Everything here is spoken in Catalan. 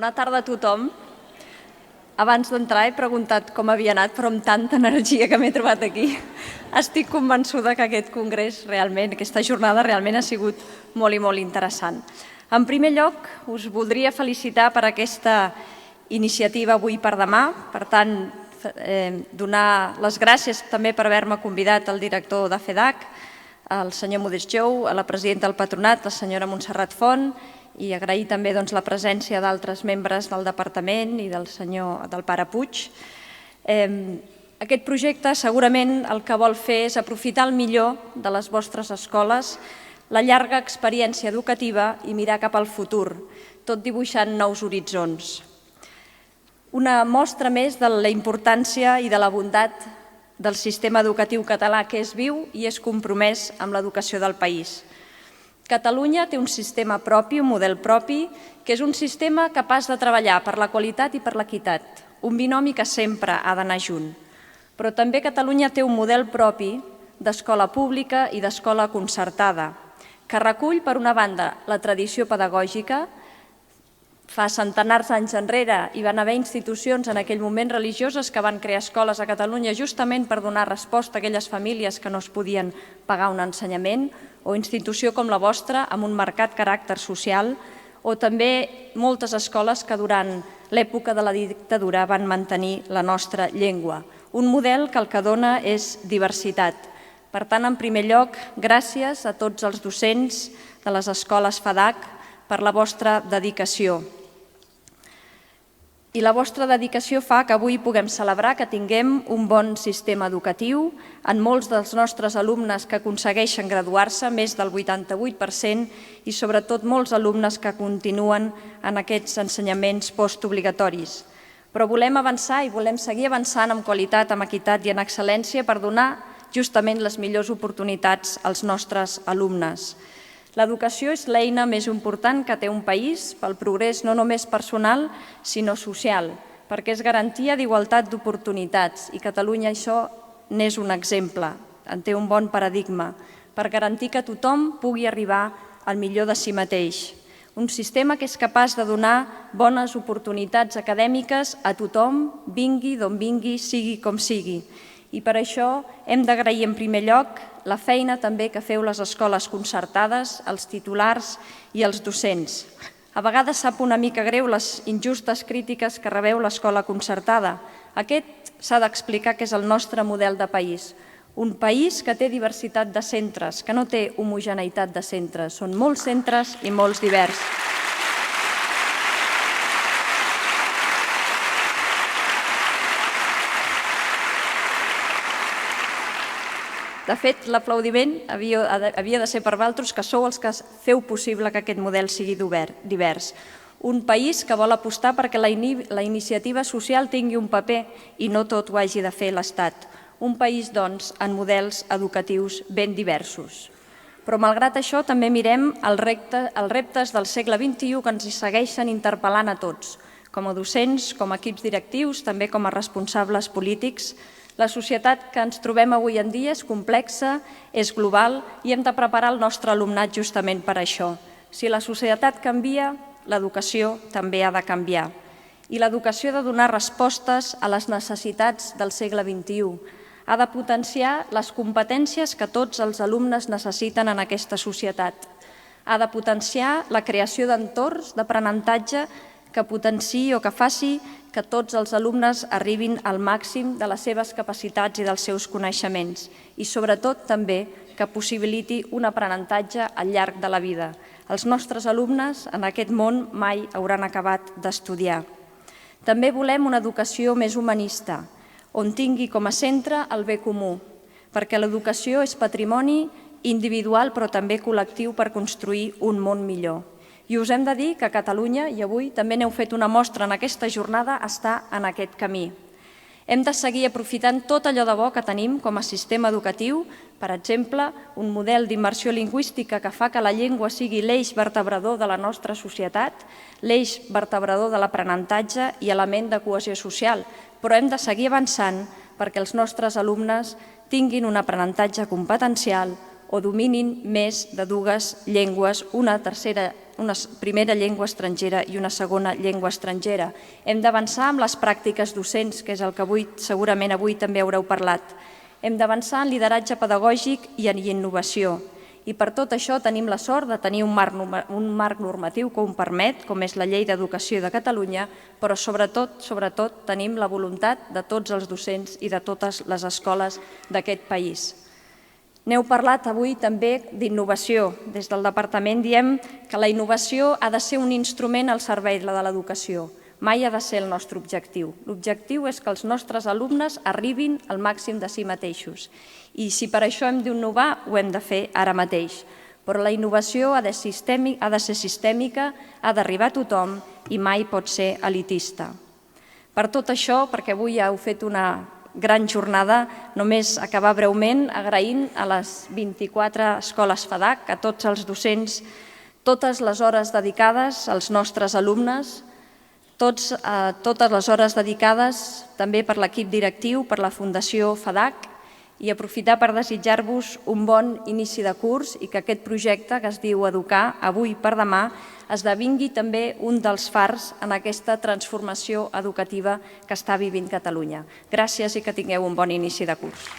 Bona tarda a tothom. Abans d'entrar he preguntat com havia anat, però amb tanta energia que m'he trobat aquí, estic convençuda que aquest congrés realment, aquesta jornada realment ha sigut molt i molt interessant. En primer lloc, us voldria felicitar per aquesta iniciativa Avui per Demà. Per tant, donar les gràcies també per haver-me convidat al director de FEDAC, el senyor Modest Jou, a la presidenta del patronat, la senyora Montserrat Font, i agrair també la presència d'altres membres del departament i del pare Puig. Aquest projecte segurament el que vol fer és aprofitar el millor de les vostres escoles, la llarga experiència educativa i mirar cap al futur, tot dibuixant nous horitzons. Una mostra més de la importància i de la bondat del sistema educatiu català, que és viu i és compromès amb l'educació del país. Catalunya té un sistema propi, un model propi, que és un sistema capaç de treballar per la qualitat i per l'equitat, un binomi que sempre ha d'anar junt. Però també Catalunya té un model propi d'escola pública i d'escola concertada, que recull, per una banda, la tradició pedagògica. Fa centenars d'anys enrere hi van haver institucions en aquell moment religioses que van crear escoles a Catalunya justament per donar resposta a aquelles famílies que no es podien pagar un ensenyament, o institució com la vostra amb un marcat caràcter social, o també moltes escoles que durant l'època de la dictadura van mantenir la nostra llengua. Un model que el que dona és diversitat. Per tant, en primer lloc, gràcies a tots els docents de les escoles FEDAC per la vostra dedicació. I la vostra dedicació fa que avui puguem celebrar que tinguem un bon sistema educatiu en molts dels nostres alumnes que aconsegueixen graduar-se, més del 88%, i sobretot molts alumnes que continuen en aquests ensenyaments postobligatoris. Però volem avançar i volem seguir avançant amb qualitat, amb equitat i en excel·lència per donar justament les millors oportunitats als nostres alumnes. L'educació és l'eina més important que té un país pel progrés no només personal, sinó social, perquè és garantia d'igualtat d'oportunitats i Catalunya això n'és un exemple, en té un bon paradigma, per garantir que tothom pugui arribar al millor de si mateix. Un sistema que és capaç de donar bones oportunitats acadèmiques a tothom, vingui d'on vingui, sigui com sigui. I per això hem d'agrair en primer lloc la feina també que feu les escoles concertades, els titulars i els docents. A vegades sap una mica greu les injustes crítiques que rebeu l'escola concertada. Aquest s'ha d'explicar que és el nostre model de país. Un país que té diversitat de centres, que no té homogeneïtat de centres. Són molts centres i molts diversos. De fet, l'aplaudiment havia de ser per vosaltres, que sou els que feu possible que aquest model sigui divers. Un país que vol apostar perquè la iniciativa social tingui un paper i no tot ho hagi de fer l'Estat. Un país, doncs, en models educatius ben diversos. Però, malgrat això, també mirem els reptes del segle XXI que ens segueixen interpel·lant a tots, com a docents, com a equips directius, també com a responsables polítics. La societat que ens trobem avui en dia és complexa, és global i hem de preparar el nostre alumnat justament per això. Si la societat canvia, l'educació també ha de canviar. I l'educació ha de donar respostes a les necessitats del segle XXI. Ha de potenciar les competències que tots els alumnes necessiten en aquesta societat. Ha de potenciar la creació d'entorns d'aprenentatge que potenciï o que faci que tots els alumnes arribin al màxim de les seves capacitats i dels seus coneixements i, sobretot, també que possibiliti un aprenentatge al llarg de la vida. Els nostres alumnes en aquest món mai hauran acabat d'estudiar. També volem una educació més humanista, on tingui com a centre el bé comú, perquè l'educació és patrimoni individual però també col·lectiu per construir un món millor. I us hem de dir que Catalunya, i avui també n'heu fet una mostra en aquesta jornada, està en aquest camí. Hem de seguir aprofitant tot allò de bo que tenim com a sistema educatiu, per exemple, un model d'immersió lingüística que fa que la llengua sigui l'eix vertebrador de la nostra societat, l'eix vertebrador de l'aprenentatge i element de cohesió social, però hem de seguir avançant perquè els nostres alumnes tinguin un aprenentatge competencial o dominin més de dues llengües, una tercera primera llengua estrangera i una segona llengua estrangera. Hem d'avançar amb les pràctiques docents, que és el que segurament avui també haureu parlat. Hem d'avançar en lideratge pedagògic i en innovació. I per tot això tenim la sort de tenir un marc normatiu que ho permet, com és la Llei d'Educació de Catalunya, però sobretot tenim la voluntat de tots els docents i de totes les escoles d'aquest país. N'heu parlat avui també d'innovació. Des del departament diem que la innovació ha de ser un instrument al servei de l'educació. Mai ha de ser el nostre objectiu. L'objectiu és que els nostres alumnes arribin al màxim de si mateixos. I si per això hem d'innovar, ho hem de fer ara mateix. Però la innovació ha de ser sistèmica, ha d'arribar a tothom i mai pot ser elitista. Per tot això, perquè avui ja heu fet una gran jornada, només acabar breument agraint a les 24 escoles FADAC, a tots els docents, totes les hores dedicades als nostres alumnes, totes les hores dedicades també per l'equip directiu, per la Fundació FADAC, i aprofitar per desitjar-vos un bon inici de curs i que aquest projecte que es diu Educar avui per demà esdevingui també un dels fars en aquesta transformació educativa que està vivint Catalunya. Gràcies i que tingueu un bon inici de curs.